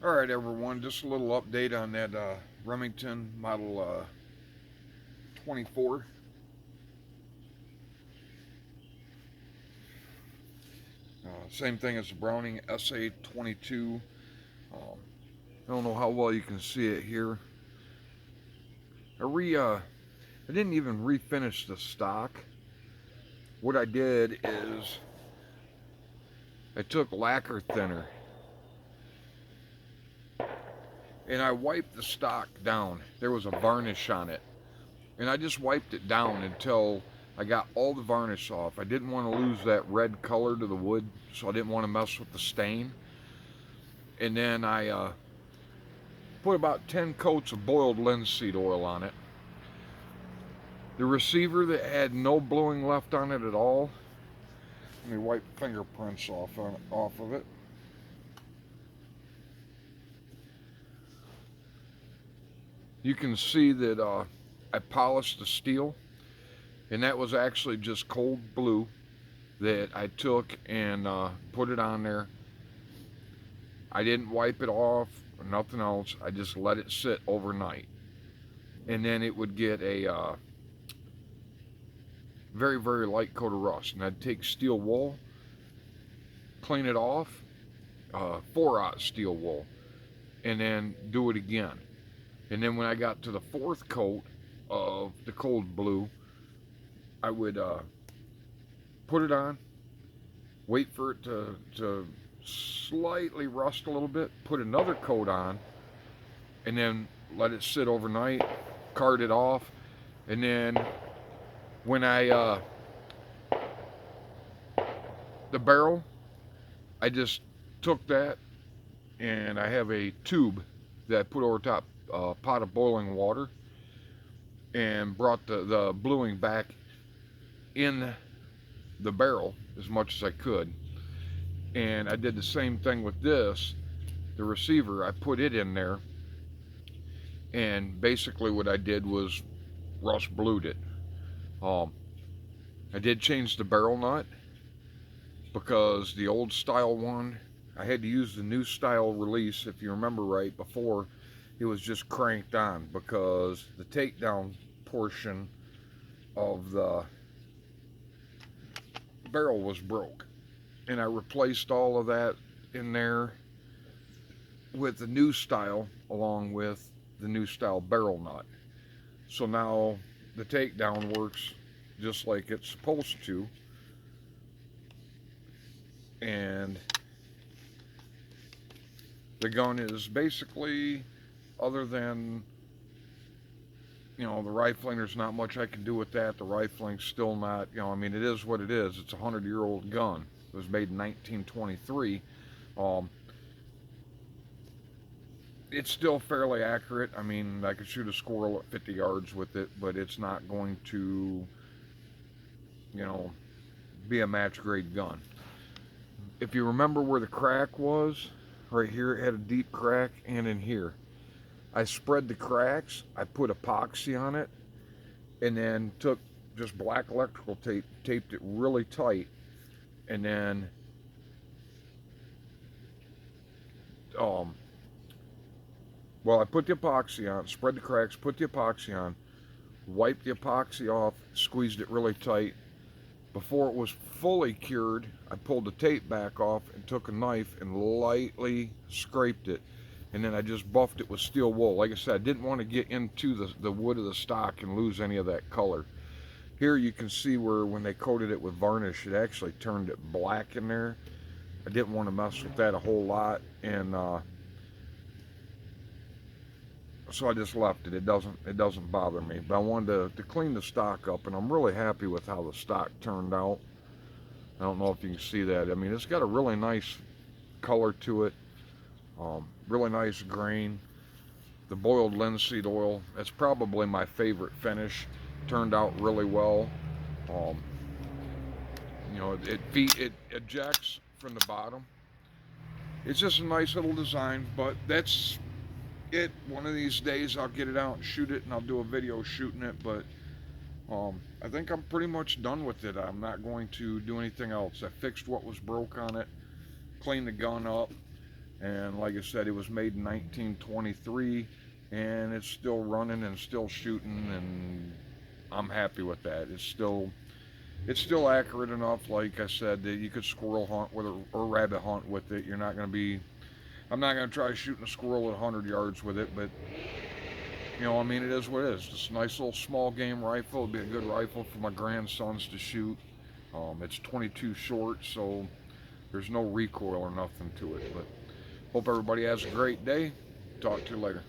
Alright everyone, just a little update on that Remington Model 24. Same thing as the Browning SA-22. I don't know how well you can see it here. I didn't even refinish the stock. What I did is I took lacquer thinner and I wiped the stock down. There was a varnish on it, and I just wiped it down until I got all the varnish off. I didn't want to lose that red color to the wood, so I didn't want to mess with the stain. And then I put about 10 coats of boiled linseed oil on it. The receiver that had no bluing left on it at all, let me wipe fingerprints off of it. You can see that I polished the steel, and that was actually just cold blue that I took and put it on there. I didn't wipe it off or nothing else. I just let it sit overnight, and then it would get a very, very light coat of rust. And I'd take steel wool, clean it off, 4/0 steel wool, and then do it again. And then when I got to the fourth coat of the cold blue, I would put it on, wait for it to slightly rust a little bit, put another coat on, and then let it sit overnight, card it off. And then when the barrel, I just took that, and I have a tube that I put over top a pot of boiling water, and brought the bluing back in the barrel as much as I could. And I did the same thing with this, the receiver. I put it in there, and basically what I did was rust blued it. I did change the barrel nut, because the old style one, I had to use the new style release. If you remember right, before it was just cranked on because the takedown portion of the barrel was broke. And I replaced all of that in there with the new style, along with the new style barrel nut. So now the takedown works just like it's supposed to. And the gun is basically, other than, the rifling, there's not much I can do with that. The rifling's still not, I mean, it is what it is. It's a 100-year-old gun. It was made in 1923. It's still fairly accurate. I mean, I could shoot a squirrel at 50 yards with it, but it's not going to, be a match-grade gun. If you remember where the crack was, right here, it had a deep crack, and in here. I spread the cracks, I put epoxy on it, and then took just black electrical tape, taped it really tight, and then I put the epoxy on, spread the cracks, put the epoxy on, wiped the epoxy off, squeezed it really tight. Before it was fully cured, I pulled the tape back off and took a knife and lightly scraped it. And then I just buffed it with steel wool. Like I said, I didn't want to get into the wood of the stock and lose any of that color. Here you can see where when they coated it with varnish, it actually turned it black in there. I didn't want to mess with that a whole lot, and so I just left it. It doesn't bother me. But I wanted to clean the stock up, and I'm really happy with how the stock turned out. I don't know if you can see that. I mean, it's got a really nice color to it. Really nice grain. The boiled linseed oil, that's probably my favorite finish. Turned out really well. It ejects from the bottom. It's just a nice little design, but that's it. One of these days I'll get it out and shoot it, and I'll do a video shooting it, but I think I'm pretty much done with it. I'm not going to do anything else. I fixed what was broke on it, cleaned the gun up, And like I said, it was made in 1923, and it's still running and still shooting, and I'm happy with that. It's still accurate enough, like I said, that you could squirrel hunt with it or rabbit hunt with it. You're not going to be. I'm not going to try shooting a squirrel at 100 yards with it, but I mean, it is what it is. Just a nice little small game rifle. It'd be a good rifle for my grandsons to shoot. It's 22 short, so there's no recoil or nothing to it. But hope everybody has a great day. Talk to you later.